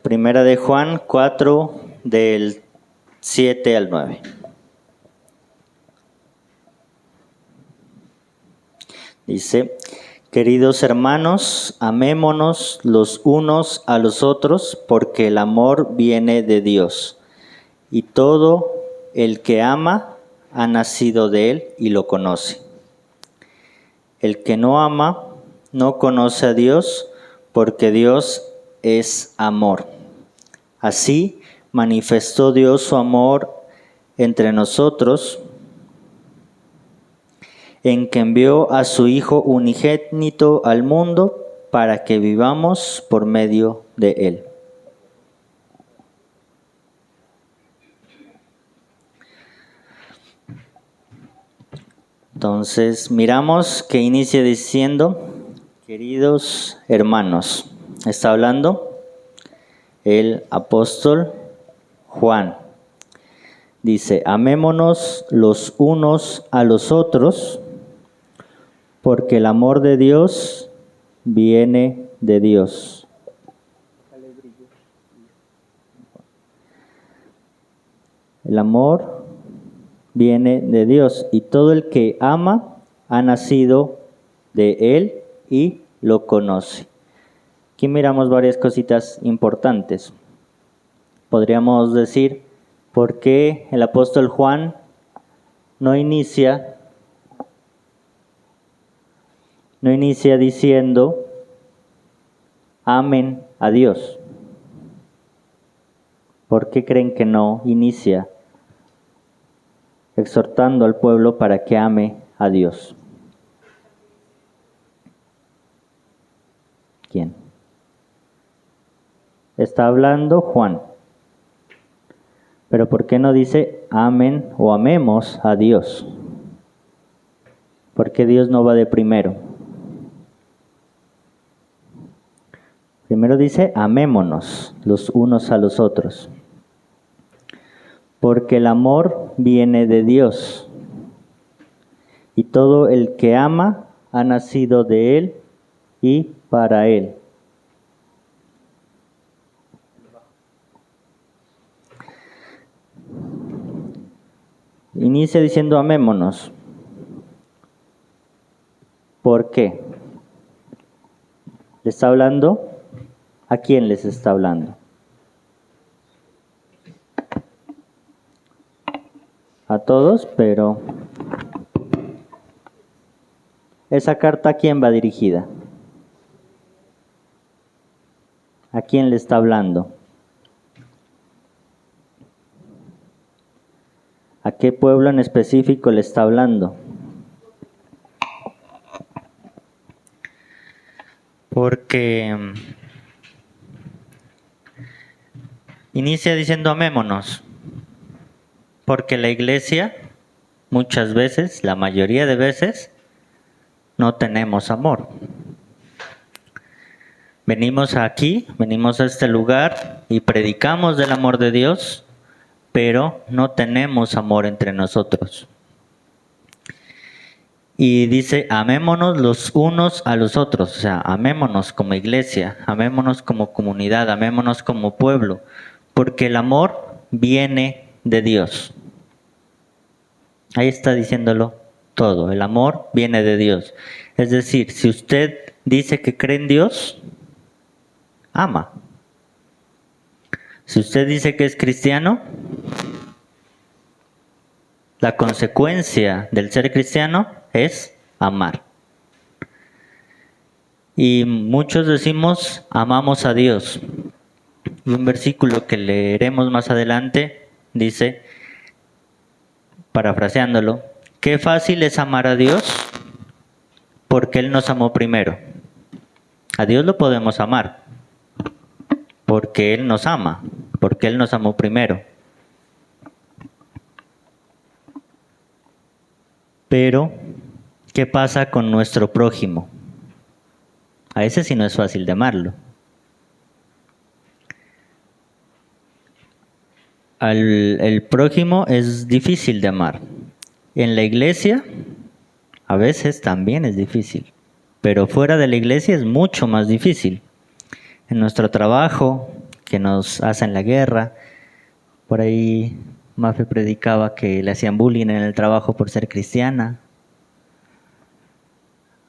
Primera de Juan 4, del 7 al 9. Dice, queridos hermanos, amémonos los unos a los otros, porque el amor viene de Dios. Y todo el que ama ha nacido de Él y lo conoce. El que no ama no conoce a Dios, porque Dios es amor. Así manifestó Dios su amor entre nosotros, en que envió a su Hijo unigénito al mundo para que vivamos por medio de Él. Entonces, miramos que inicia diciendo, queridos hermanos. Está hablando el apóstol Juan. Dice, amémonos los unos a los otros, porque el amor de Dios viene de Dios. El amor viene de Dios, y todo el que ama ha nacido de Él y lo conoce. Aquí miramos varias cositas importantes. Podríamos decir, ¿por qué el apóstol Juan no inicia diciendo, amen a Dios? ¿Por qué creen que no inicia exhortando al pueblo para que ame a Dios? ¿Quién? Está hablando Juan. Pero ¿por qué no dice amen o amemos a Dios? ¿Por qué Dios no va de primero? Primero dice amémonos los unos a los otros. Porque el amor viene de Dios. Y todo el que ama ha nacido de Él y para Él. Inicia diciendo amémonos. ¿Por qué? ¿Le está hablando? ¿A quién les está hablando? A todos, pero ¿esa carta a quién va dirigida? ¿A quién le está hablando? ¿A qué pueblo en específico le está hablando? Porque inicia diciendo amémonos. Porque la iglesia, muchas veces, la mayoría de veces, no tenemos amor. Venimos aquí, venimos a este lugar y predicamos del amor de Dios, pero no tenemos amor entre nosotros. Y dice, amémonos los unos a los otros, o sea, amémonos como iglesia, amémonos como comunidad, amémonos como pueblo, porque el amor viene de Dios. Ahí está diciéndolo todo, el amor viene de Dios. Es decir, si usted dice que cree en Dios, ama. Si usted dice que es cristiano, la consecuencia del ser cristiano es amar. Y muchos decimos, amamos a Dios. Y un versículo que leeremos más adelante dice, parafraseándolo, qué fácil es amar a Dios porque Él nos amó primero. A Dios lo podemos amar porque Él nos ama, porque Él nos amó primero. Pero, ¿qué pasa con nuestro prójimo? A ese sí no es fácil de amarlo. El prójimo es difícil de amar. En la iglesia, a veces también es difícil, pero fuera de la iglesia es mucho más difícil. En nuestro trabajo, que nos hacen la guerra. Por ahí Mafe predicaba que le hacían bullying en el trabajo por ser cristiana.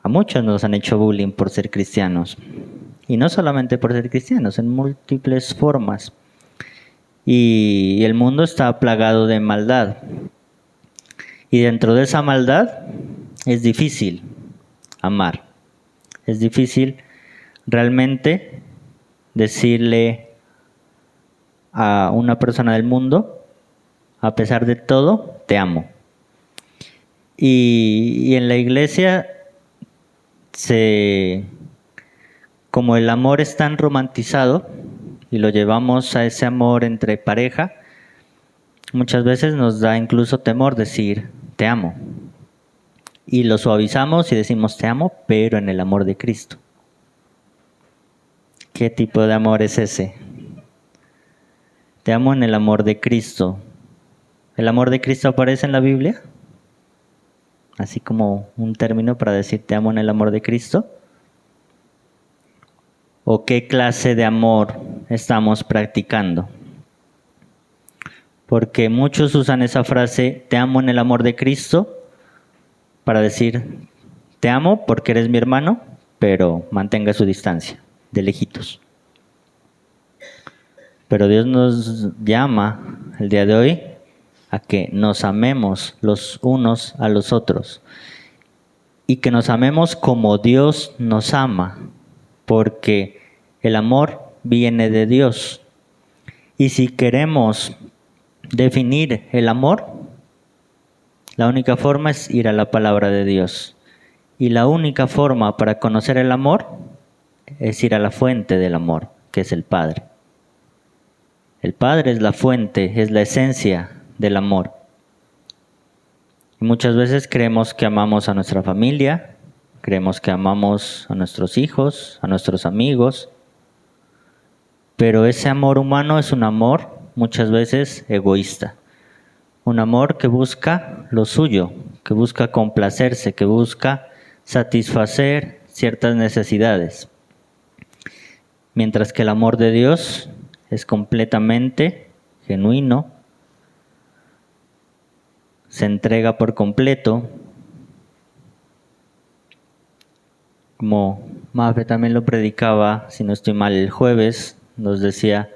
A muchos nos han hecho bullying por ser cristianos. Y no solamente por ser cristianos, en múltiples formas. Y el mundo está plagado de maldad. Y dentro de esa maldad es difícil amar. Es difícil realmente decirle a una persona del mundo, a pesar de todo, te amo. Y en la iglesia, como el amor es tan romantizado y lo llevamos a ese amor entre pareja, muchas veces nos da incluso temor decir te amo. Y lo suavizamos y decimos te amo, pero en el amor de Cristo. ¿Qué tipo de amor es ese? Te amo en el amor de Cristo. ¿El amor de Cristo aparece en la Biblia? Así como un término para decir te amo en el amor de Cristo. ¿O qué clase de amor estamos practicando? Porque muchos usan esa frase te amo en el amor de Cristo para decir te amo porque eres mi hermano, pero mantenga su distancia, de lejitos. Pero Dios nos llama el día de hoy a que nos amemos los unos a los otros y que nos amemos como Dios nos ama, porque el amor viene de Dios. Y si queremos definir el amor, la única forma es ir a la palabra de Dios. Y la única forma para conocer el amor es ir a la fuente del amor, que es el Padre. El Padre es la fuente, es la esencia del amor. Y muchas veces creemos que amamos a nuestra familia, creemos que amamos a nuestros hijos, a nuestros amigos, pero ese amor humano es un amor muchas veces egoísta. Un amor que busca lo suyo, que busca complacerse, que busca satisfacer ciertas necesidades. Mientras que el amor de Dios es completamente genuino, se entrega por completo, como Mafe también lo predicaba, si no estoy mal, el jueves, nos decía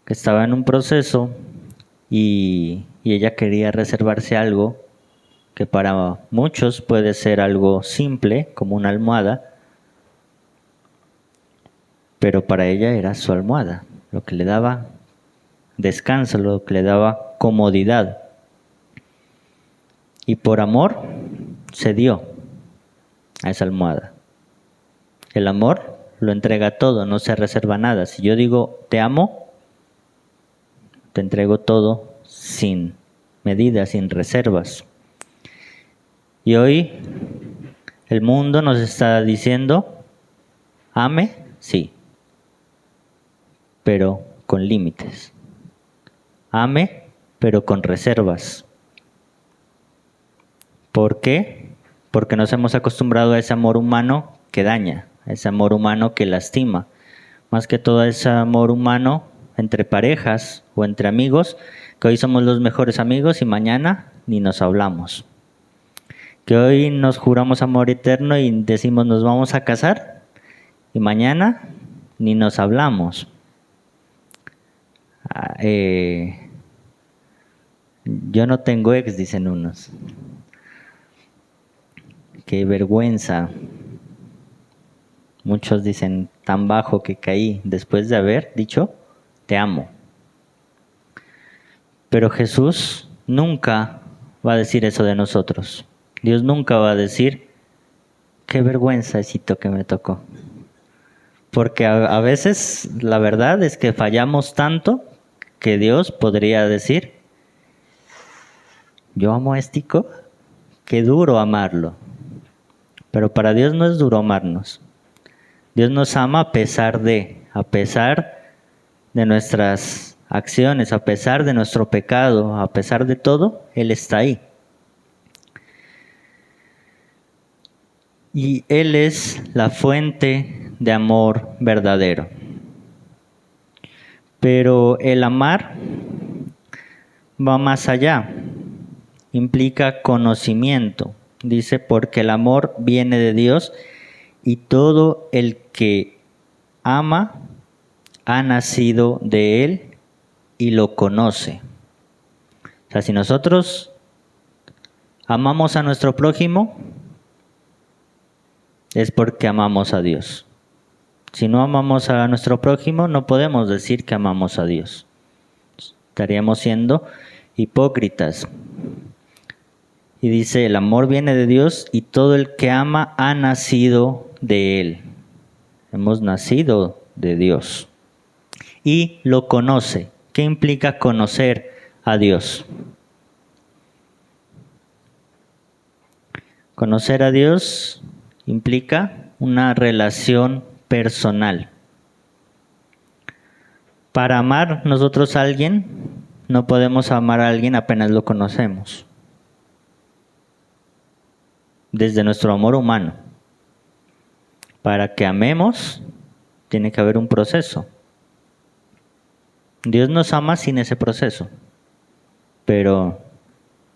que estaba en un proceso y ella quería reservarse algo que para muchos puede ser algo simple, como una almohada, pero para ella era su almohada, lo que le daba descanso, lo que le daba comodidad. Y por amor se dio a esa almohada. El amor lo entrega todo, no se reserva nada. Si yo digo te amo, te entrego todo sin medidas, sin reservas. Y hoy el mundo nos está diciendo, ame, sí, pero con límites. Ame, pero con reservas. ¿Por qué? Porque nos hemos acostumbrado a ese amor humano que daña, a ese amor humano que lastima. Más que todo ese amor humano entre parejas o entre amigos, que hoy somos los mejores amigos y mañana ni nos hablamos. Que hoy nos juramos amor eterno y decimos nos vamos a casar y mañana ni nos hablamos. Yo no tengo ex, dicen unos. Qué vergüenza. Muchos dicen tan bajo que caí después de haber dicho te amo. Pero Jesús nunca va a decir eso de nosotros. Dios nunca va a decir qué vergüenza esito que me tocó. Porque a veces la verdad es que fallamos tanto que Dios podría decir, yo amo a Estico, qué duro amarlo. Pero para Dios no es duro amarnos. Dios nos ama a pesar de nuestras acciones, a pesar de nuestro pecado, a pesar de todo, Él está ahí. Y Él es la fuente de amor verdadero. Pero el amar va más allá, implica conocimiento. Dice, porque el amor viene de Dios y todo el que ama ha nacido de Él y lo conoce. O sea, si nosotros amamos a nuestro prójimo, es porque amamos a Dios. Si no amamos a nuestro prójimo, no podemos decir que amamos a Dios. Estaríamos siendo hipócritas. Y dice, el amor viene de Dios y todo el que ama ha nacido de Él. Hemos nacido de Dios. Y lo conoce. ¿Qué implica conocer a Dios? Conocer a Dios implica una relación personal. Para amar nosotros a alguien, no podemos amar a alguien apenas lo conocemos. Desde nuestro amor humano. Para que amemos, tiene que haber un proceso. Dios nos ama sin ese proceso. Pero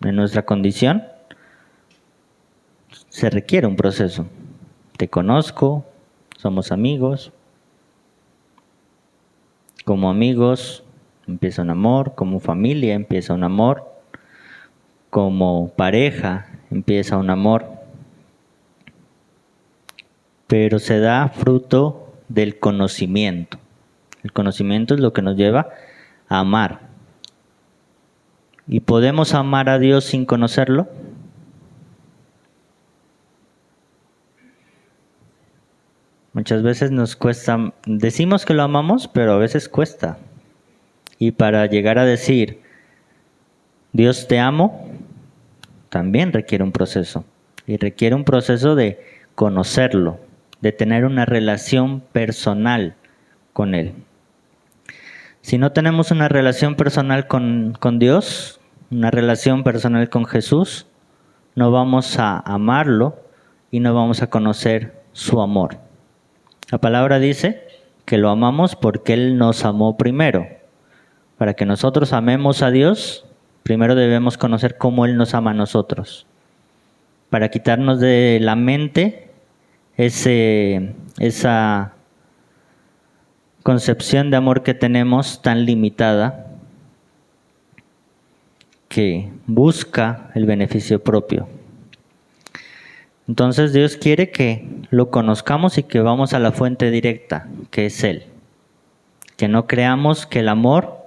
en nuestra condición se requiere un proceso. Te conozco, somos amigos. Como amigos empieza un amor, como familia empieza un amor, como pareja empieza un amor. Pero se da fruto del conocimiento. El conocimiento es lo que nos lleva a amar. ¿Y podemos amar a Dios sin conocerlo? Muchas veces nos cuesta, decimos que lo amamos, pero a veces cuesta. Y para llegar a decir, Dios te amo, también requiere un proceso. Y requiere un proceso de conocerlo, de tener una relación personal con Él. Si no tenemos una relación personal con Dios, una relación personal con Jesús, no vamos a amarlo y no vamos a conocer su amor. La palabra dice que lo amamos porque Él nos amó primero. Para que nosotros amemos a Dios, primero debemos conocer cómo Él nos ama a nosotros. Para quitarnos de la mente esa concepción de amor que tenemos tan limitada, que busca el beneficio propio. Entonces Dios quiere que lo conozcamos y que vamos a la fuente directa, que es Él. Que no creamos que el amor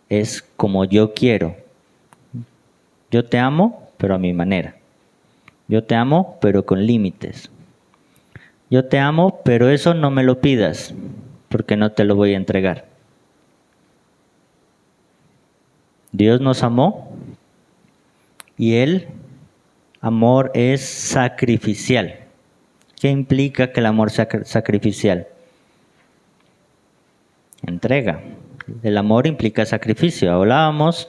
es como yo quiero. Yo te amo, pero a mi manera. Yo te amo, pero con límites. Yo te amo, pero eso no me lo pidas, porque no te lo voy a entregar. Dios nos amó y el amor es sacrificial. ¿Qué implica que el amor sea sacrificial? Entrega. El amor implica sacrificio. Hablábamos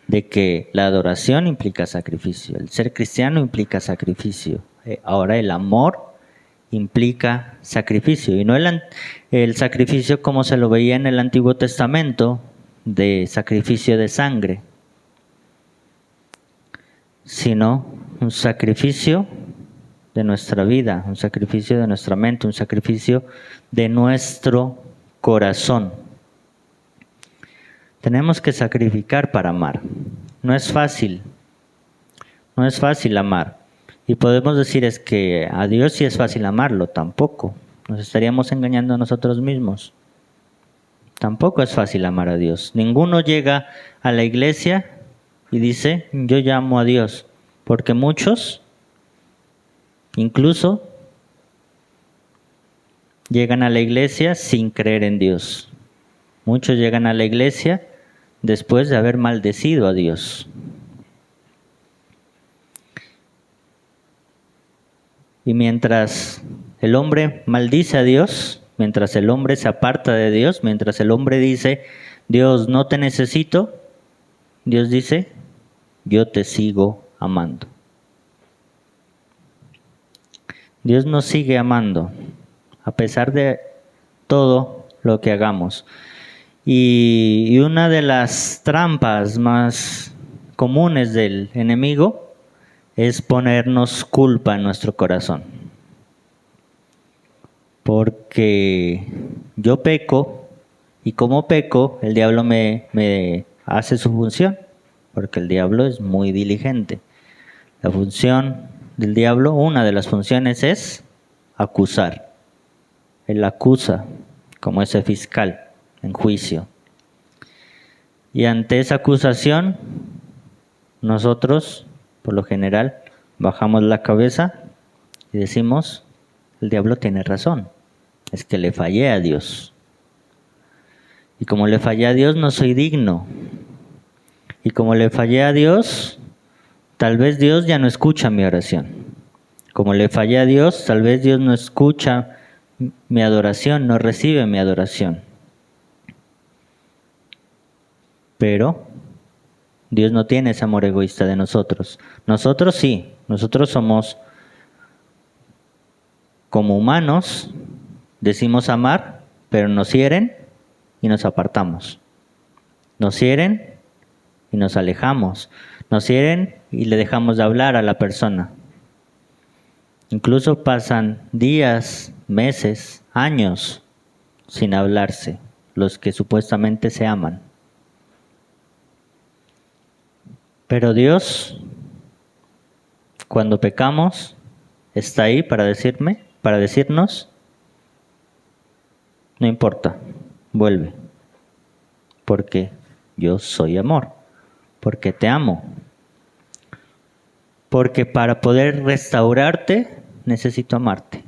de que la adoración implica sacrificio. El ser cristiano implica sacrificio. Ahora el amor implica sacrificio. Y no el sacrificio como se lo veía en el Antiguo Testamento, de sacrificio de sangre, sino un sacrificio de nuestra vida, un sacrificio de nuestra mente, un sacrificio de nuestro corazón. Tenemos que sacrificar para amar. No es fácil amar. Y podemos decir es que a Dios sí es fácil amarlo, tampoco. Nos estaríamos engañando a nosotros mismos. Tampoco es fácil amar a Dios. Ninguno llega a la iglesia y dice, yo ya amo a Dios. Porque muchos, incluso, llegan a la iglesia sin creer en Dios. Muchos llegan a la iglesia después de haber maldecido a Dios. Y mientras el hombre maldice a Dios, mientras el hombre se aparta de Dios, mientras el hombre dice, Dios, no te necesito, Dios dice, yo te sigo amando. Dios nos sigue amando, a pesar de todo lo que hagamos. Y una de las trampas más comunes del enemigo es ponernos culpa en nuestro corazón. Porque yo peco y como peco, el diablo me hace su función, porque el diablo es muy diligente. La función del diablo, una de las funciones es acusar. Él acusa como ese fiscal en juicio. Y ante esa acusación, nosotros, por lo general, bajamos la cabeza y decimos, el diablo tiene razón, es que le fallé a Dios. Y como le fallé a Dios, no soy digno. Y como le fallé a Dios, tal vez Dios ya no escucha mi oración. Como le fallé a Dios, tal vez Dios no escucha mi adoración, no recibe mi adoración. Pero Dios no tiene ese amor egoísta de nosotros. Nosotros sí, nosotros somos como humanos, decimos amar, pero nos hieren y nos apartamos. Nos hieren y nos alejamos. Nos hieren y le dejamos de hablar a la persona. Incluso pasan días, meses, años sin hablarse, los que supuestamente se aman. Pero Dios, cuando pecamos, está ahí para decirnos, no importa, vuelve, porque yo soy amor, porque te amo. Porque para poder restaurarte, necesito amarte.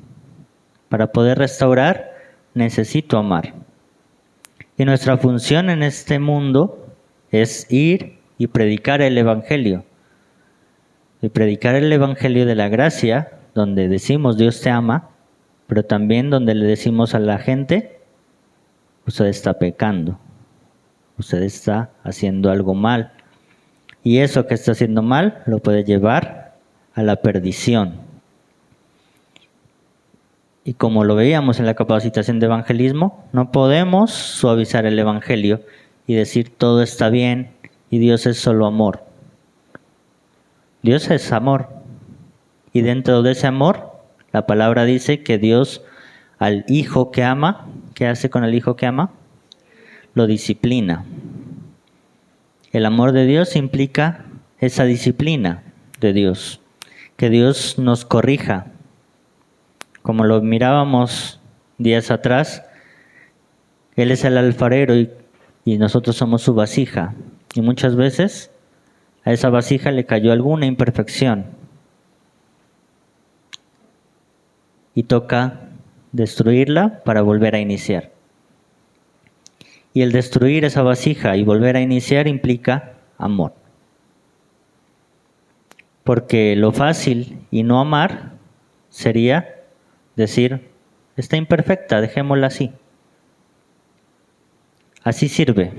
Para poder restaurar, necesito amar. Y nuestra función en este mundo es ir y predicar el Evangelio. Y predicar el Evangelio de la gracia, donde decimos Dios te ama, pero también donde le decimos a la gente, usted está pecando, usted está haciendo algo mal. Y eso que está haciendo mal lo puede llevar a la perdición. Y como lo veíamos en la capacitación de evangelismo, no podemos suavizar el evangelio y decir todo está bien y Dios es solo amor. Dios es amor. Y dentro de ese amor, la palabra dice que Dios al hijo que ama, ¿qué hace con el hijo que ama? Lo disciplina. El amor de Dios implica esa disciplina de Dios, que Dios nos corrija. Como lo mirábamos días atrás, Él es el alfarero y nosotros somos su vasija. Y muchas veces a esa vasija le cayó alguna imperfección. Y toca destruirla para volver a iniciar. Y el destruir esa vasija y volver a iniciar implica amor. Porque lo fácil y no amar sería decir, está imperfecta, dejémosla así. Así sirve.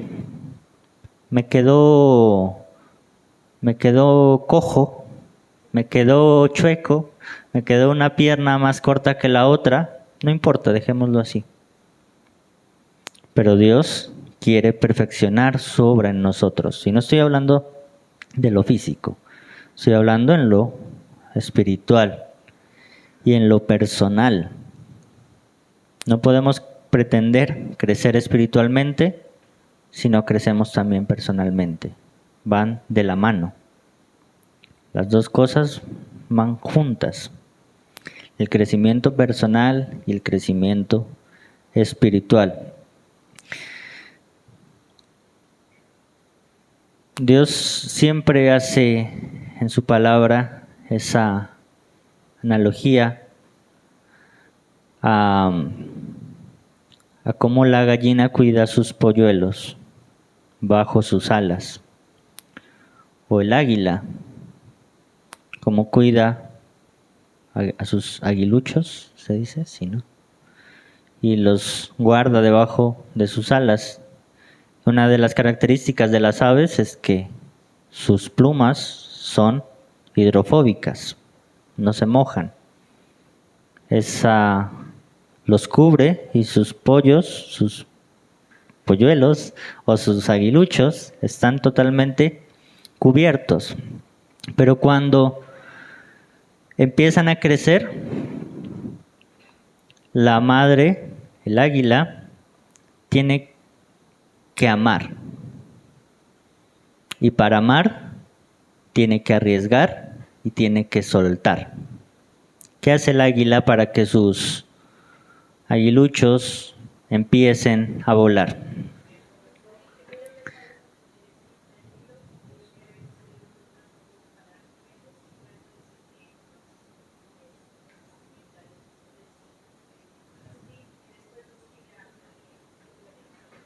Me quedó cojo, me quedó chueco, me quedó una pierna más corta que la otra. No importa, dejémoslo así. Pero Dios quiere perfeccionar su obra en nosotros. Y no estoy hablando de lo físico, estoy hablando en lo espiritual y en lo personal. No podemos pretender crecer espiritualmente si no crecemos también personalmente. Van de la mano. Las dos cosas van juntas. El crecimiento personal y el crecimiento espiritual. Dios siempre hace en su palabra esa analogía a cómo la gallina cuida sus polluelos bajo sus alas, o el águila, cómo cuida a sus aguiluchos, se dice, sí, ¿no? Y los guarda debajo de sus alas. Una de las características de las aves es que sus plumas son hidrofóbicas, no se mojan. Esa los cubre y sus pollos, sus polluelos o sus aguiluchos están totalmente cubiertos. Pero cuando empiezan a crecer, la madre, el águila, tiene que amar. Y para amar, tiene que arriesgar y tiene que soltar. ¿Qué hace el águila para que sus aguiluchos empiecen a volar?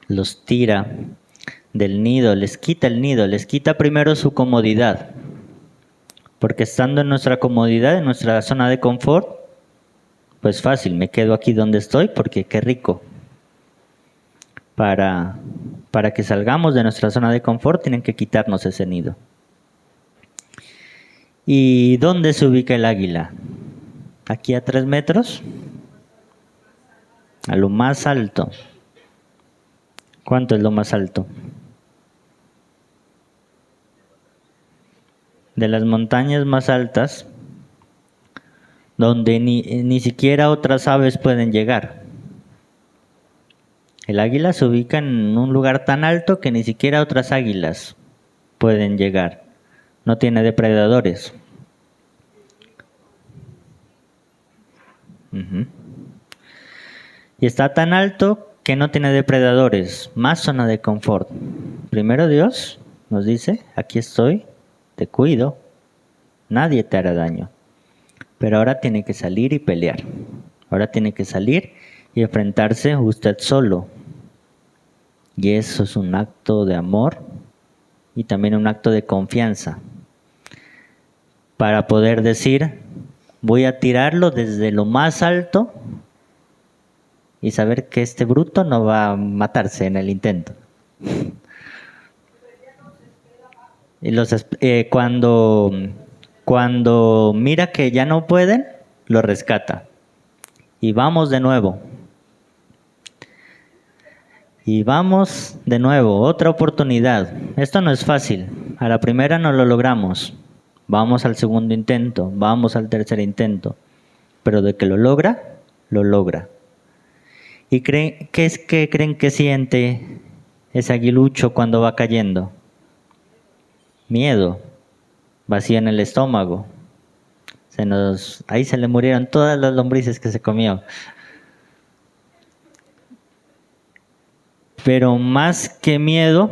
Los tira del nido, les quita el nido, les quita primero su comodidad. Porque estando en nuestra comodidad, en nuestra zona de confort, pues fácil, me quedo aquí donde estoy porque qué rico. Para que salgamos de nuestra zona de confort, tienen que quitarnos ese nido. ¿Y dónde se ubica el águila? Aquí a 3 metros, a lo más alto. ¿Cuánto es lo más alto? De las montañas más altas, donde ni siquiera otras aves pueden llegar. El águila se ubica en un lugar tan alto que ni siquiera otras águilas pueden llegar. No tiene depredadores. Y está tan alto que no tiene depredadores. Más zona de confort. Primero Dios nos dice, aquí estoy, te cuido, nadie te hará daño. Pero ahora tiene que salir y pelear. Ahora tiene que salir y enfrentarse usted solo. Y eso es un acto de amor y también un acto de confianza. Para poder decir, voy a tirarlo desde lo más alto y saber que este bruto no va a matarse en el intento. Y cuando mira que ya no pueden, lo rescata. Y vamos de nuevo. Y vamos de nuevo, otra oportunidad. Esto no es fácil. A la primera no lo logramos. Vamos al segundo intento, vamos al tercer intento. Pero de que lo logra, lo logra. ¿Y qué creen que siente ese aguilucho cuando va cayendo? Miedo, vacío en el estómago. Ahí se le murieron todas las lombrices que se comió. Pero más que miedo,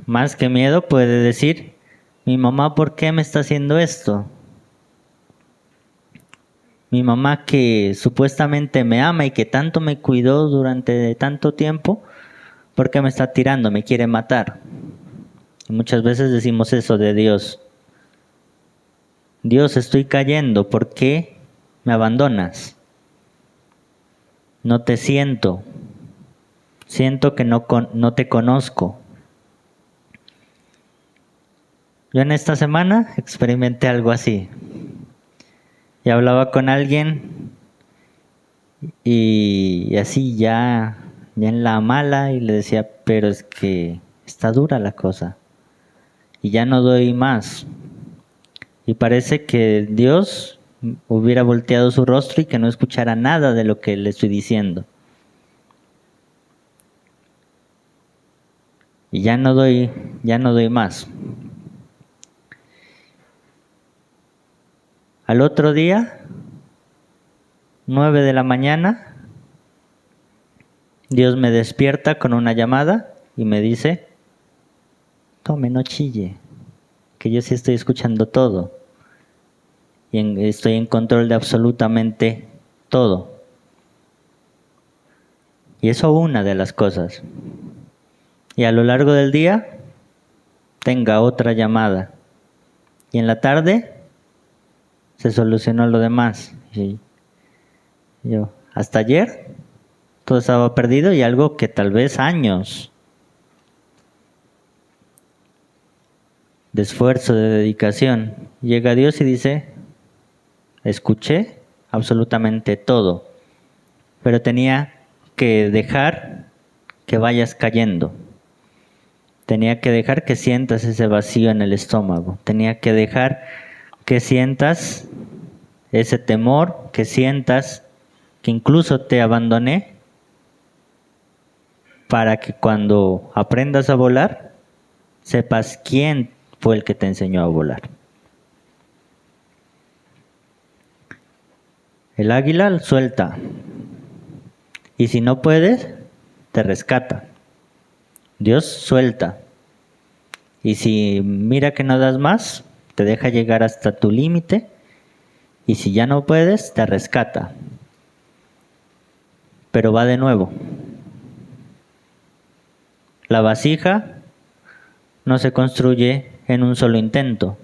más que miedo puede decir, mi mamá, ¿por qué me está haciendo esto? Mi mamá que supuestamente me ama y que tanto me cuidó durante tanto tiempo, ¿por qué me está tirando? Me quiere matar. Y muchas veces decimos eso de Dios. Dios, estoy cayendo, ¿por qué me abandonas? No te siento. Siento que no te conozco. Yo en esta semana experimenté algo así. Y hablaba con alguien y así ya en la mala y le decía, pero es que está dura la cosa. Y ya no doy más. Y parece que Dios hubiera volteado su rostro y que no escuchara nada de lo que le estoy diciendo. Y ya no doy más. Al otro día, 9 de la mañana, Dios me despierta con una llamada y me dice, tome, no chille, que yo sí estoy escuchando todo. Y estoy en control de absolutamente todo. Y eso una de las cosas. Y a lo largo del día, tenga otra llamada. Y en la tarde, se solucionó lo demás. Y yo, hasta ayer, todo estaba perdido y algo que tal vez años de esfuerzo, de dedicación. Llega Dios y dice, escuché absolutamente todo. pero tenía que dejar que vayas cayendo. Tenía que dejar que sientas ese vacío en el estómago. Tenía que dejar que sientas ese temor, que sientas que incluso te abandoné, para que cuando aprendas a volar, sepas quién fue el que te enseñó a volar. El águila suelta, y si no puedes, te rescata. Dios suelta, y si mira que no das más, te deja llegar hasta tu límite, y si ya no puedes, te rescata. Pero va de nuevo. La vasija no se construye en un solo intento.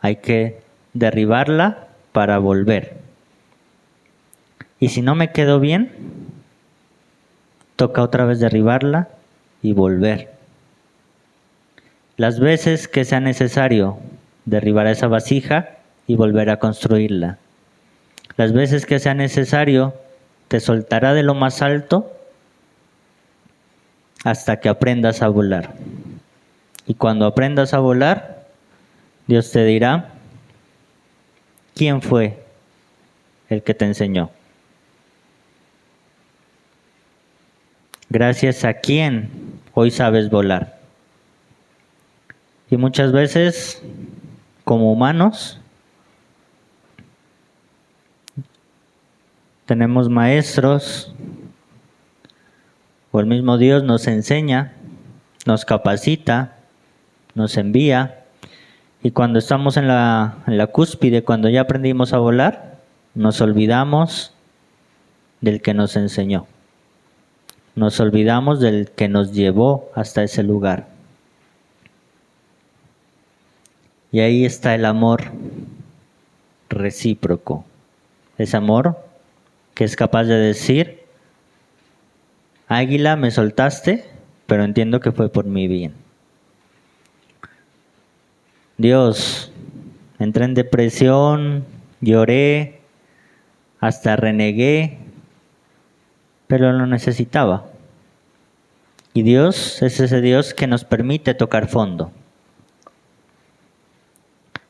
Hay que derribarla para volver. Y si no me quedó bien, toca otra vez derribarla y volver. Las veces que sea necesario derribar esa vasija y volver a construirla. Las veces que sea necesario, te soltará de lo más alto hasta que aprendas a volar. Y cuando aprendas a volar, Dios te dirá, ¿quién fue el que te enseñó? Gracias a quién hoy sabes volar. Y muchas veces, como humanos, tenemos maestros, o el mismo Dios nos enseña, nos capacita, nos envía, y cuando estamos en la cúspide, cuando ya aprendimos a volar, nos olvidamos del que nos enseñó. Nos olvidamos del que nos llevó hasta ese lugar. Y ahí está el amor recíproco. Ese amor que es capaz de decir, águila, me soltaste, pero entiendo que fue por mi bien. Dios, entré en depresión, lloré, hasta renegué, pero lo necesitaba. Y Dios es ese Dios que nos permite tocar fondo.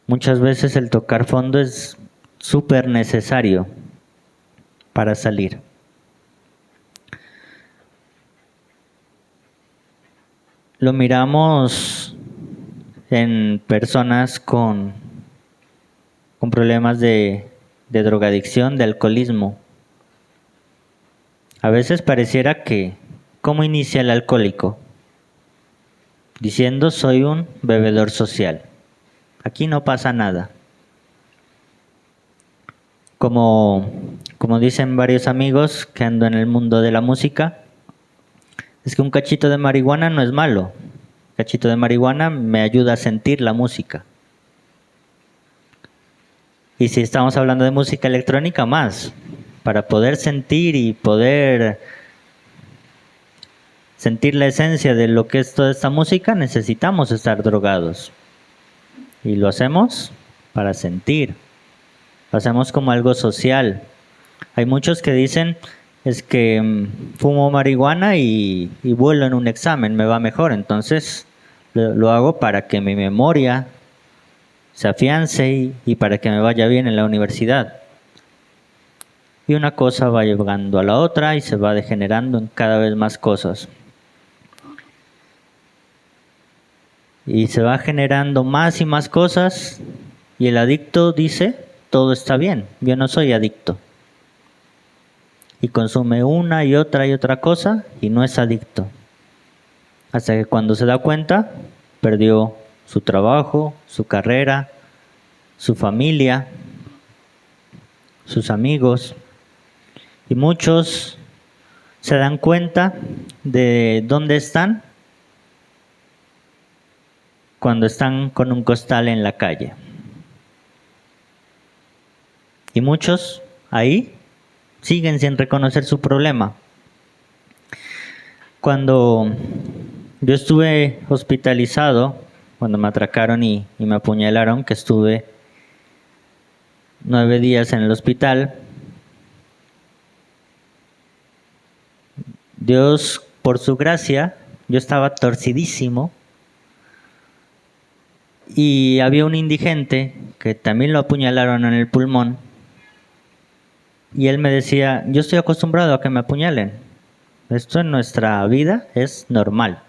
Muchas veces el tocar fondo es súper necesario para salir. Lo miramos en personas con problemas de drogadicción, de alcoholismo. A veces pareciera que, ¿cómo inicia el alcohólico? Diciendo, soy un bebedor social. Aquí no pasa nada. Como dicen varios amigos que ando en el mundo de la música, es que un cachito de marihuana no es malo. Un cachito de marihuana me ayuda a sentir la música. Y si estamos hablando de música electrónica, más. Para poder sentir y poder sentir la esencia de lo que es toda esta música, necesitamos estar drogados. Y lo hacemos para sentir. Lo hacemos como algo social. Hay muchos que dicen, es que fumo marihuana y vuelo en un examen, me va mejor. Entonces lo hago para que mi memoria se afiance y para que me vaya bien en la universidad. Y una cosa va llegando a la otra y se va degenerando en cada vez más cosas. Y se va generando más y más cosas y el adicto dice, todo está bien, yo no soy adicto. Y consume una y otra cosa y no es adicto. Hasta que cuando se da cuenta, perdió su trabajo, su carrera, su familia, sus amigos. Y muchos se dan cuenta de dónde están cuando están con un costal en la calle. Y muchos ahí siguen sin reconocer su problema. Cuando yo estuve hospitalizado, cuando me atracaron y me apuñalaron, que estuve 9 días en el hospital, Dios, por su gracia, yo estaba torcidísimo y había un indigente que también lo apuñalaron en el pulmón y él me decía, yo estoy acostumbrado a que me apuñalen. Esto en nuestra vida es normal.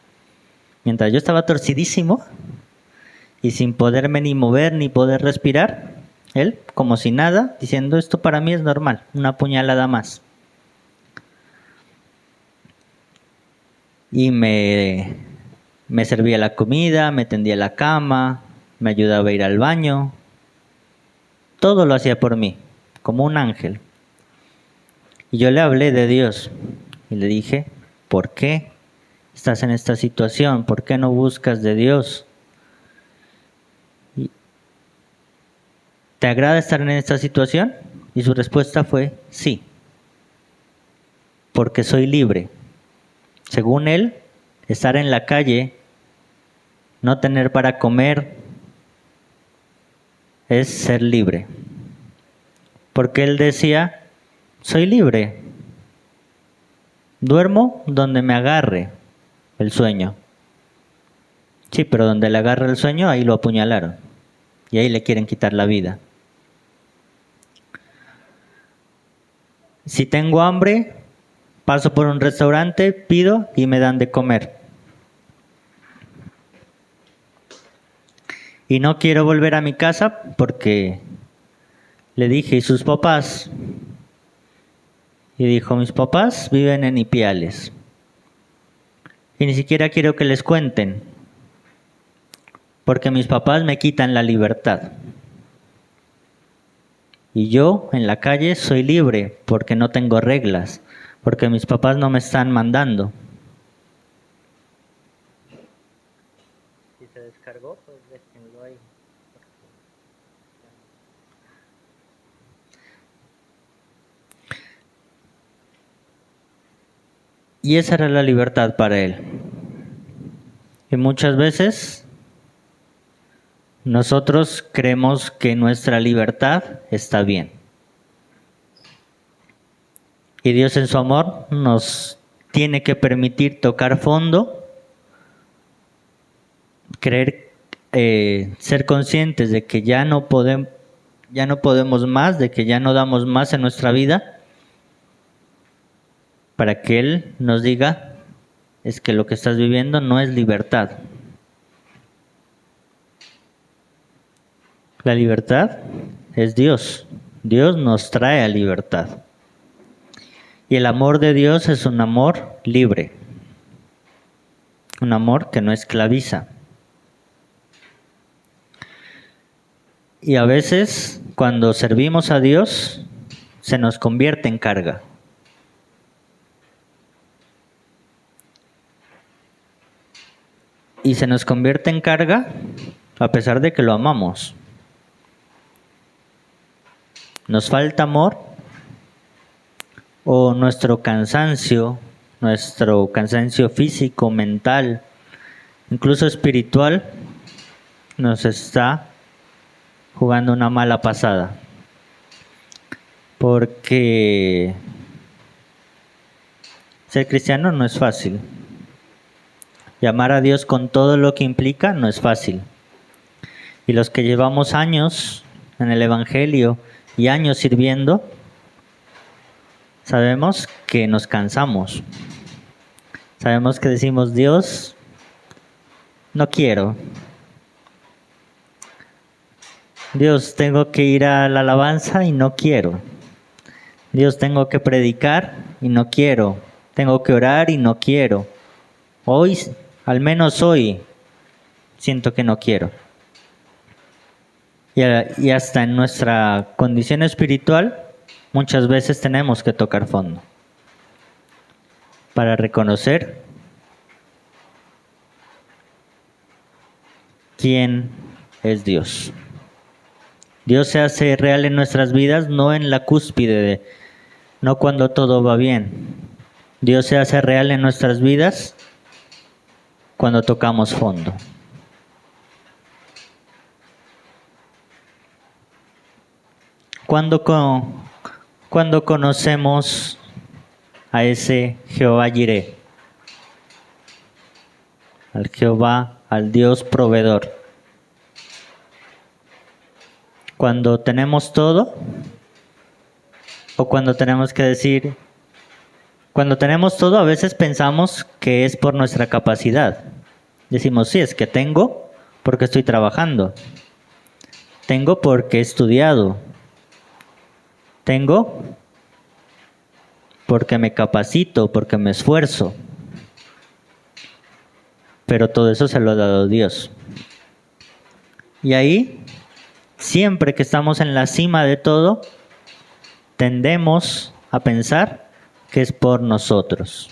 Mientras yo estaba torcidísimo y sin poderme ni mover ni poder respirar, él, como si nada, diciendo esto para mí es normal, una puñalada más. Y me servía la comida, me tendía la cama, me ayudaba a ir al baño. Todo lo hacía por mí, como un ángel. Y yo le hablé de Dios y le dije, ¿por qué estás en esta situación? ¿Por qué no buscas de Dios? ¿Te agrada estar en esta situación? Y su respuesta fue sí, porque soy libre. Según él, estar en la calle, no tener para comer, es ser libre. Porque él decía, soy libre, duermo donde me agarre el sueño. Sí, pero donde le agarra el sueño, ahí lo apuñalaron. Y ahí le quieren quitar la vida. Si tengo hambre, paso por un restaurante, pido y me dan de comer. Y no quiero volver a mi casa porque le dije, ¿y sus papás? Y dijo, mis papás viven en Ipiales. Y ni siquiera quiero que les cuenten, porque mis papás me quitan la libertad. Y yo en la calle soy libre porque no tengo reglas, porque mis papás no me están mandando. Si se descargó, pues déjenlo ahí. Y esa era la libertad para él. Y muchas veces nosotros creemos que nuestra libertad está bien. Y Dios en su amor nos tiene que permitir tocar fondo, creer, ser conscientes de que ya no podemos más, de que ya no damos más en nuestra vida, para que Él nos diga, es que lo que estás viviendo no es libertad. La libertad es Dios. Dios nos trae a libertad. Y el amor de Dios es un amor libre. Un amor que no esclaviza. Y a veces, cuando servimos a Dios, se nos convierte en carga. Y se nos convierte en carga a pesar de que lo amamos. Nos falta amor o nuestro cansancio físico, mental, incluso espiritual, nos está jugando una mala pasada. Porque ser cristiano no es fácil. Y amar a Dios con todo lo que implica no es fácil. Y los que llevamos años en el Evangelio y años sirviendo, sabemos que nos cansamos. Sabemos que decimos, Dios, no quiero. Dios, tengo que ir a la alabanza y no quiero. Dios, tengo que predicar y no quiero. Tengo que orar y no quiero. Hoy, al menos hoy, siento que no quiero. Y hasta en nuestra condición espiritual, muchas veces tenemos que tocar fondo para reconocer quién es Dios. Dios se hace real en nuestras vidas, no en la cúspide, no cuando todo va bien. Dios se hace real en nuestras vidas cuando tocamos fondo. Cuando conocemos a ese Jehová Jireh, al Jehová, al Dios proveedor. Cuando tenemos todo, o cuando tenemos que decir, cuando tenemos todo a veces pensamos que es por nuestra capacidad. Decimos, sí, es que tengo porque estoy trabajando. Tengo porque he estudiado. Tengo porque me capacito, porque me esfuerzo. Pero todo eso se lo ha dado Dios. Y ahí, siempre que estamos en la cima de todo, tendemos a pensar que es por nosotros.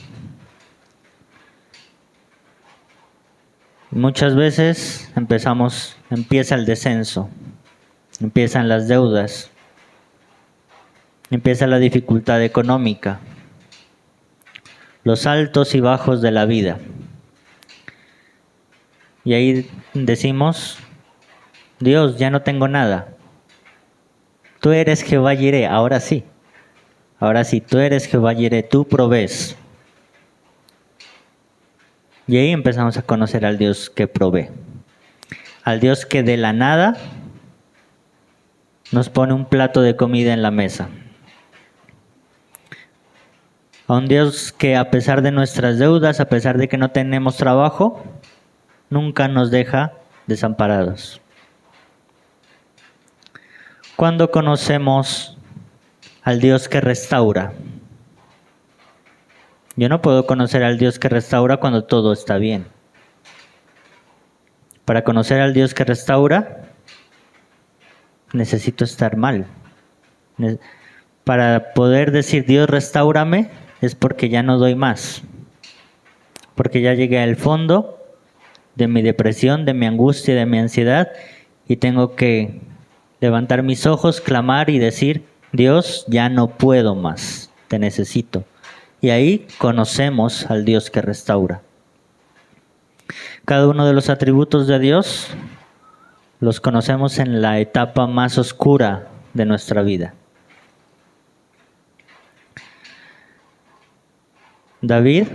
Muchas veces empieza el descenso, empiezan las deudas, empieza la dificultad económica, los altos y bajos de la vida. Y ahí decimos, Dios, ya no tengo nada. Tú eres Jehová Jireh, ahora sí. Ahora sí, tú eres Jehová Jireh, tú provees. Y ahí empezamos a conocer al Dios que provee. Al Dios que de la nada nos pone un plato de comida en la mesa. A un Dios que a pesar de nuestras deudas, a pesar de que no tenemos trabajo, nunca nos deja desamparados. Cuando conocemos al Dios que restaura. Yo no puedo conocer al Dios que restaura cuando todo está bien. Para conocer al Dios que restaura, necesito estar mal. Para poder decir Dios restáurame, es porque ya no doy más. Porque ya llegué al fondo de mi depresión, de mi angustia, de mi ansiedad, y tengo que levantar mis ojos, clamar y decir, Dios, ya no puedo más, te necesito. Y ahí conocemos al Dios que restaura. Cada uno de los atributos de Dios los conocemos en la etapa más oscura de nuestra vida. David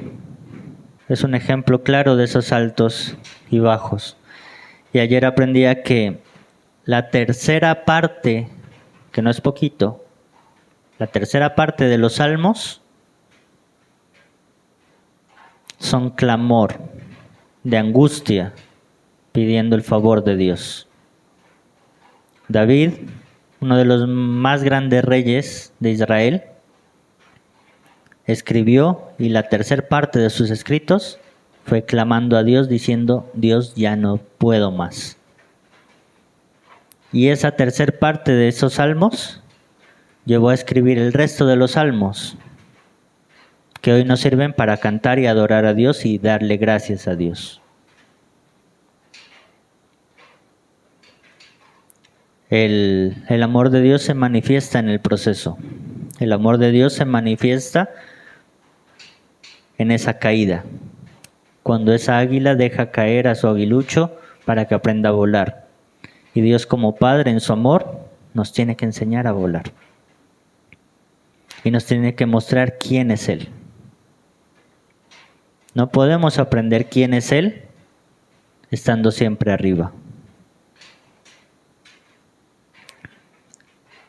es un ejemplo claro de esos altos y bajos. Y ayer aprendía que la tercera parte, que no es poquito, la tercera parte de los salmos son clamor, de angustia, pidiendo el favor de Dios. David, uno de los más grandes reyes de Israel, escribió y la tercera parte de sus escritos fue clamando a Dios diciendo, Dios, ya no puedo más. Y esa tercera parte de esos salmos llevó a escribir el resto de los salmos, que hoy nos sirven para cantar y adorar a Dios y darle gracias a Dios. El amor de Dios se manifiesta en el proceso. El amor de Dios se manifiesta en esa caída. Cuando esa águila deja caer a su aguilucho para que aprenda a volar. Y Dios como Padre en su amor nos tiene que enseñar a volar. Y nos tiene que mostrar quién es Él. No podemos aprender quién es Él estando siempre arriba.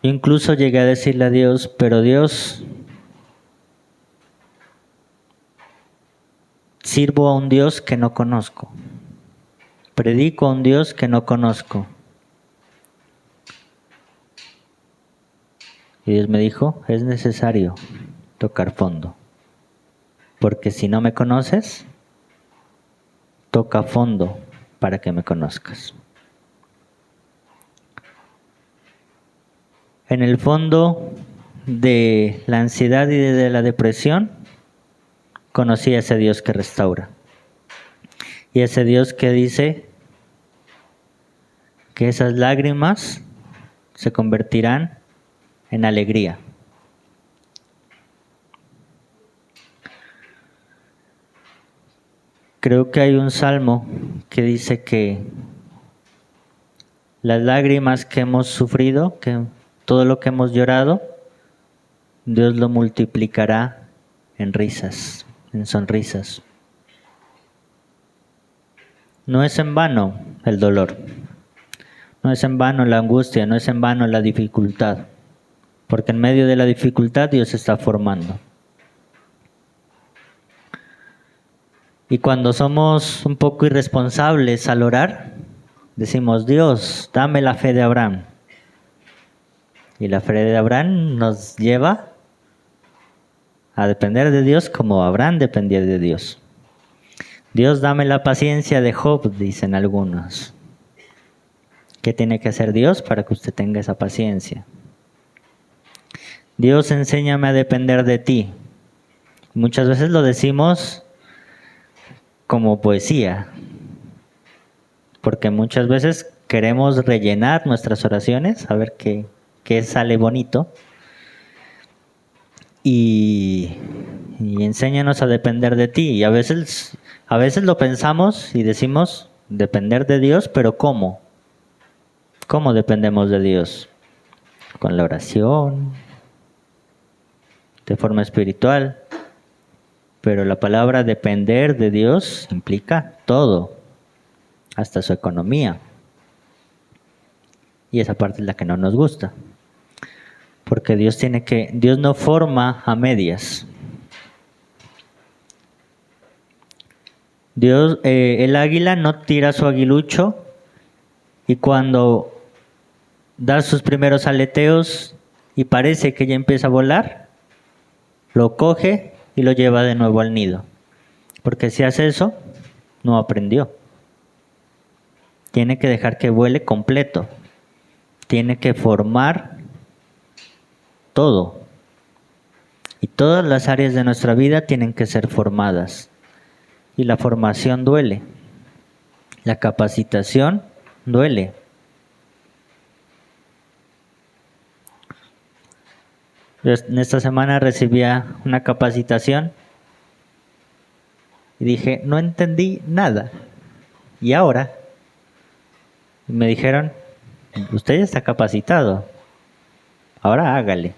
Yo incluso llegué a decirle a Dios, pero Dios, sirvo a un Dios que no conozco. Predico a un Dios que no conozco. Y Dios me dijo, es necesario tocar fondo. Porque si no me conoces, toca fondo para que me conozcas. En el fondo de la ansiedad y de la depresión, conocí a ese Dios que restaura. Y ese Dios que dice que esas lágrimas se convertirán en alegría. Creo que hay un salmo que dice que las lágrimas que hemos sufrido, que todo lo que hemos llorado, Dios lo multiplicará en risas, en sonrisas. No es en vano el dolor, no es en vano la angustia, no es en vano la dificultad, porque en medio de la dificultad Dios se está formando. Y cuando somos un poco irresponsables al orar, decimos, Dios, dame la fe de Abraham. Y la fe de Abraham nos lleva a depender de Dios como Abraham dependía de Dios. Dios, dame la paciencia de Job, dicen algunos. ¿Qué tiene que hacer Dios para que usted tenga esa paciencia? Dios, enséñame a depender de ti. Muchas veces lo decimos como poesía, porque muchas veces queremos rellenar nuestras oraciones, a ver qué sale bonito, y enséñanos a depender de ti. Y a veces lo pensamos y decimos depender de Dios, pero ¿cómo? ¿Cómo dependemos de Dios? Con la oración, de forma espiritual. Pero la palabra depender de Dios implica todo, hasta su economía. Y esa parte es la que no nos gusta. Porque Dios no forma a medias. Dios, el águila no tira su aguilucho y cuando da sus primeros aleteos y parece que ya empieza a volar, lo coge y lo lleva de nuevo al nido. Porque si hace eso, no aprendió. Tiene que dejar que vuele completo. Tiene que formar todo. Y todas las áreas de nuestra vida tienen que ser formadas. Y la formación duele. La capacitación duele. Yo en esta semana recibía una capacitación y dije, no entendí nada. Y ahora me dijeron, usted ya está capacitado, ahora hágale.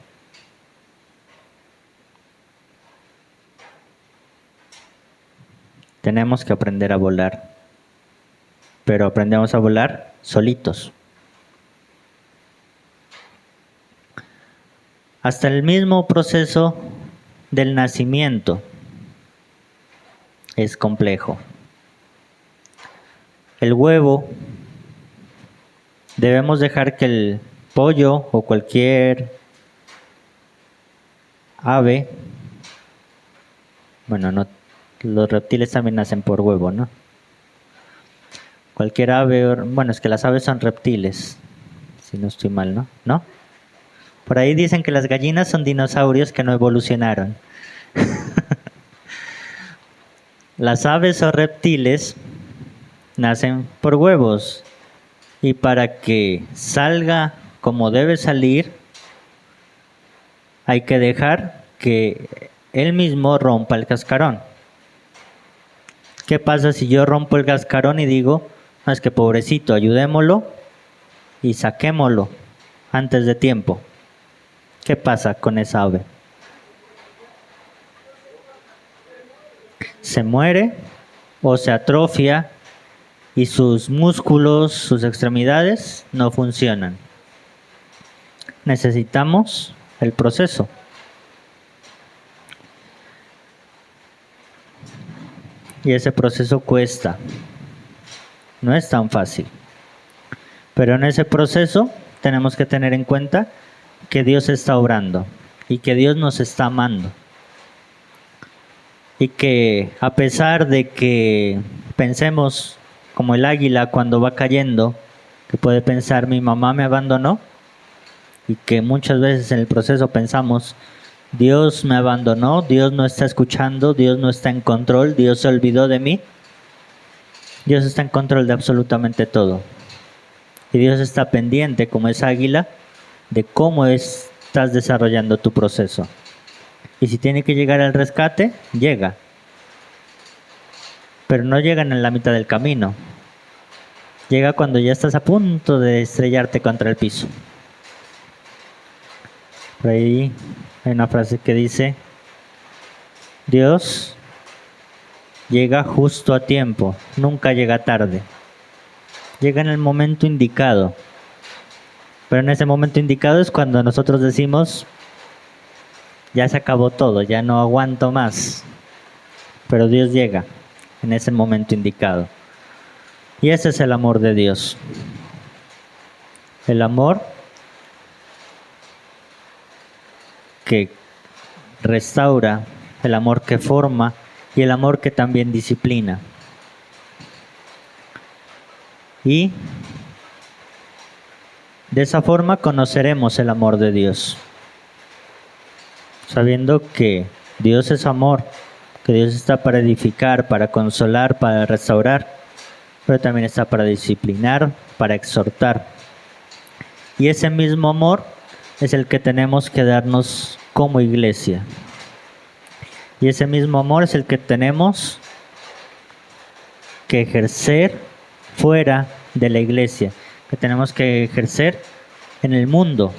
Tenemos que aprender a volar, pero aprendemos a volar solitos. Hasta el mismo proceso del nacimiento es complejo. El huevo, debemos dejar que el pollo o cualquier ave, bueno, no, los reptiles también nacen por huevo, ¿no? Cualquier ave, bueno, es que las aves son reptiles, si no estoy mal, ¿no? ¿No? Por ahí dicen que las gallinas son dinosaurios que no evolucionaron. Las aves o reptiles nacen por huevos y para que salga como debe salir hay que dejar que él mismo rompa el cascarón. ¿Qué pasa si yo rompo el cascarón y digo, no, es que pobrecito, ayudémoslo y saquémoslo antes de tiempo? ¿Qué pasa con esa ave? Se muere o se atrofia y sus músculos, sus extremidades no funcionan. Necesitamos el proceso. Y ese proceso cuesta. No es tan fácil. Pero en ese proceso tenemos que tener en cuenta que Dios está obrando y que Dios nos está amando. Y que a pesar de que pensemos como el águila cuando va cayendo, que puede pensar mi mamá me abandonó, y que muchas veces en el proceso pensamos Dios me abandonó, Dios no está escuchando, Dios no está en control, Dios se olvidó de mí. Dios está en control de absolutamente todo. Y Dios está pendiente, como esa águila, de cómo estás desarrollando tu proceso. Y si tiene que llegar al rescate, llega. Pero no llegan en la mitad del camino. Llega cuando ya estás a punto de estrellarte contra el piso. Por ahí hay una frase que dice, Dios llega justo a tiempo, nunca llega tarde. Llega en el momento indicado. Pero en ese momento indicado es cuando nosotros decimos, ya se acabó todo, ya no aguanto más. Pero Dios llega en ese momento indicado. Y ese es el amor de Dios. El amor que restaura, el amor que forma y el amor que también disciplina. Y de esa forma conoceremos el amor de Dios, sabiendo que Dios es amor, que Dios está para edificar, para consolar, para restaurar, pero también está para disciplinar, para exhortar. Y ese mismo amor es el que tenemos que darnos como iglesia. Y ese mismo amor es el que tenemos que ejercer fuera de la iglesia, que tenemos que ejercer en el mundo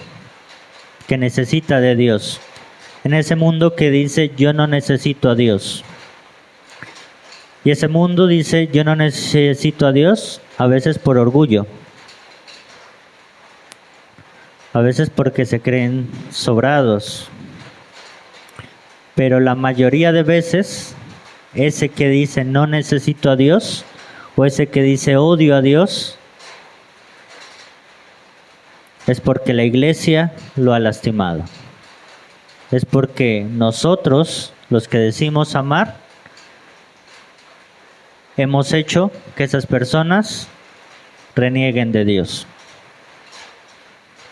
que necesita de Dios, en ese mundo que dice yo no necesito a Dios. Y ese mundo dice yo no necesito a Dios, a veces por orgullo, a veces porque se creen sobrados, pero la mayoría de veces ese que dice no necesito a Dios o ese que dice odio a Dios es porque la iglesia lo ha lastimado. Es porque nosotros, los que decimos amar, hemos hecho que esas personas renieguen de Dios.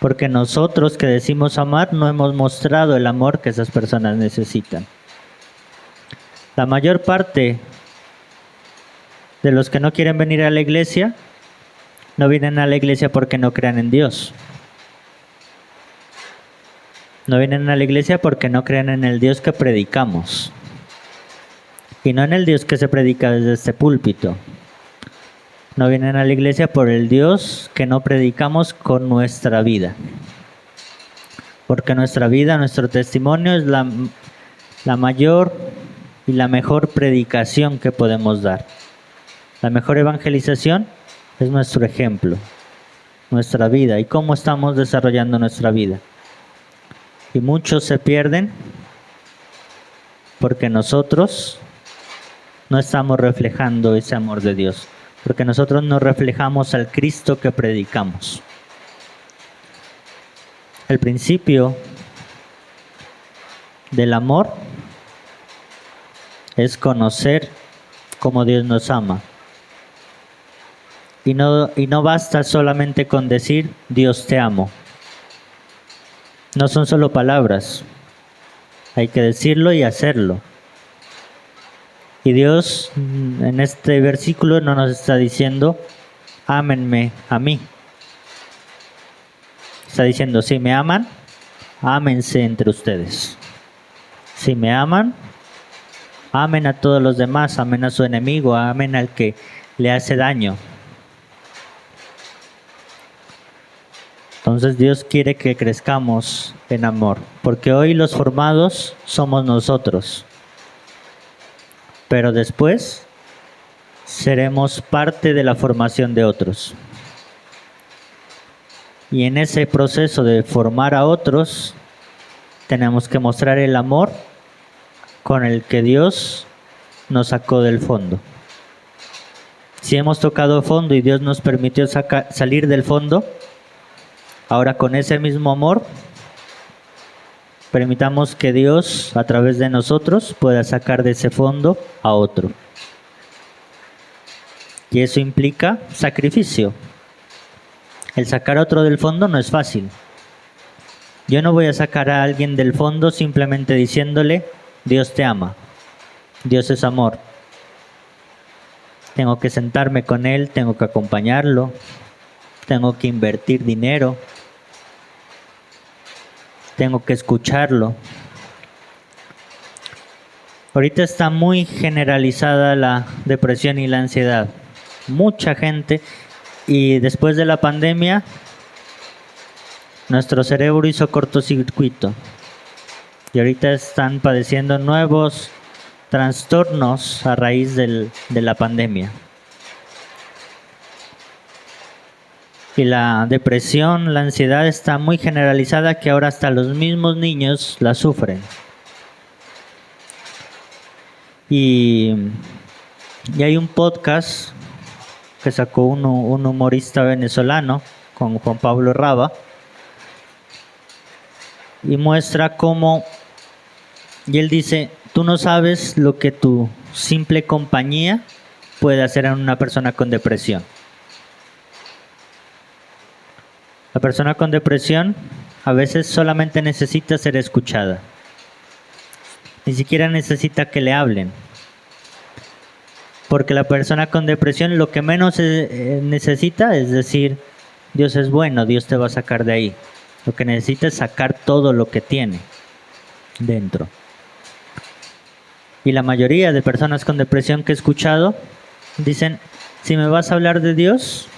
Porque nosotros que decimos amar no hemos mostrado el amor que esas personas necesitan. La mayor parte de los que no quieren venir a la iglesia, no vienen a la iglesia porque no crean en Dios. No vienen a la iglesia porque no creen en el Dios que predicamos. Y no en el Dios que se predica desde este púlpito. No vienen a la iglesia por el Dios que no predicamos con nuestra vida. Porque nuestra vida, nuestro testimonio es la mayor y la mejor predicación que podemos dar. La mejor evangelización es nuestro ejemplo, nuestra vida y cómo estamos desarrollando nuestra vida. Y muchos se pierden porque nosotros no estamos reflejando ese amor de Dios, porque nosotros no reflejamos al Cristo que predicamos. El principio del amor es conocer cómo Dios nos ama. Y no basta solamente con decir Dios te amo. No son solo palabras, hay que decirlo y hacerlo. Y Dios en este versículo no nos está diciendo, ámenme a mí. Está diciendo, si me aman, ámense entre ustedes. Si me aman, amen a todos los demás, amen a su enemigo, amen al que le hace daño. Entonces Dios quiere que crezcamos en amor, porque hoy los formados somos nosotros, pero después seremos parte de la formación de otros. Y en ese proceso de formar a otros, tenemos que mostrar el amor con el que Dios nos sacó del fondo. Si hemos tocado fondo y Dios nos permitió salir del fondo, ahora con ese mismo amor, permitamos que Dios a través de nosotros pueda sacar de ese fondo a otro. Y eso implica sacrificio. El sacar a otro del fondo no es fácil. Yo no voy a sacar a alguien del fondo simplemente diciéndole, Dios te ama, Dios es amor. Tengo que sentarme con él, tengo que acompañarlo, tengo que invertir dinero, tengo que escucharlo. Ahorita está muy generalizada la depresión y la ansiedad. Mucha gente, y después de la pandemia, nuestro cerebro hizo cortocircuito. Y ahorita están padeciendo nuevos trastornos a raíz de la pandemia. Y la depresión, la ansiedad está muy generalizada, que ahora hasta los mismos niños la sufren. Y hay un podcast que sacó un humorista venezolano con Juan Pablo Raba, y muestra cómo, y él dice, tú no sabes lo que tu simple compañía puede hacer en una persona con depresión. La persona con depresión a veces solamente necesita ser escuchada. Ni siquiera necesita que le hablen. Porque la persona con depresión lo que menos necesita es decir, Dios es bueno, Dios te va a sacar de ahí. Lo que necesita es sacar todo lo que tiene dentro. Y la mayoría de personas con depresión que he escuchado dicen, si me vas a hablar de Dios,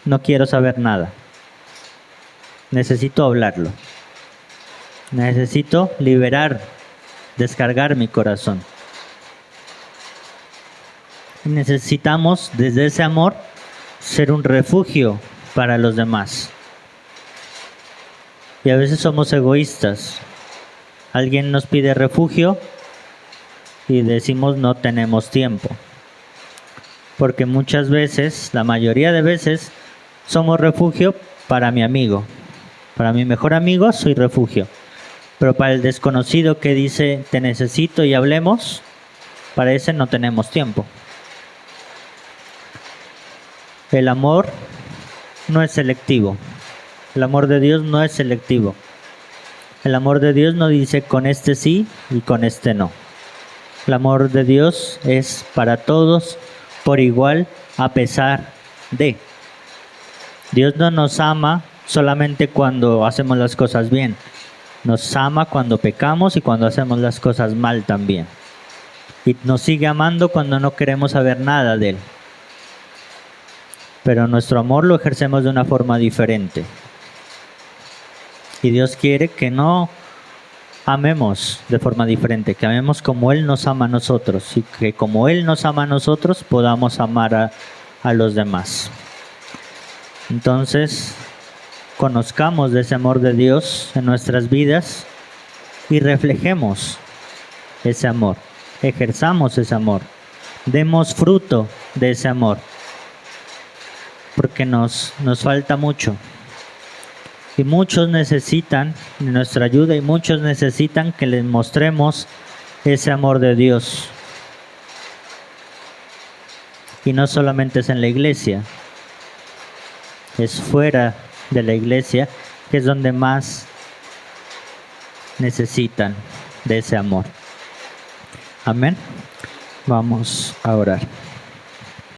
no quiero saber nada. Necesito hablarlo. Necesito liberar, descargar mi corazón. Y necesitamos, desde ese amor, ser un refugio para los demás. Y a veces somos egoístas. Alguien nos pide refugio y decimos no tenemos tiempo. Porque muchas veces, la mayoría de veces, somos refugio para mi amigo. Para mi mejor amigo soy refugio. Pero para el desconocido que dice te necesito y hablemos, para ese no tenemos tiempo. El amor no es selectivo. El amor de Dios no es selectivo. El amor de Dios no dice con este sí y con este no. El amor de Dios es para todos por igual, a pesar de. Dios no nos ama solamente cuando hacemos las cosas bien. Nos ama cuando pecamos y cuando hacemos las cosas mal también. Y nos sigue amando cuando no queremos saber nada de Él. Pero nuestro amor lo ejercemos de una forma diferente. Y Dios quiere que no amemos de forma diferente, que amemos como Él nos ama a nosotros y que como Él nos ama a nosotros podamos amar a los demás. Entonces, conozcamos de ese amor de Dios en nuestras vidas y reflejemos ese amor, ejerzamos ese amor, demos fruto de ese amor, porque nos falta mucho. Y muchos necesitan de nuestra ayuda y muchos necesitan que les mostremos ese amor de Dios. Y no solamente es en la iglesia, es fuera de la iglesia, que es donde más necesitan de ese amor. Amén. Vamos a orar.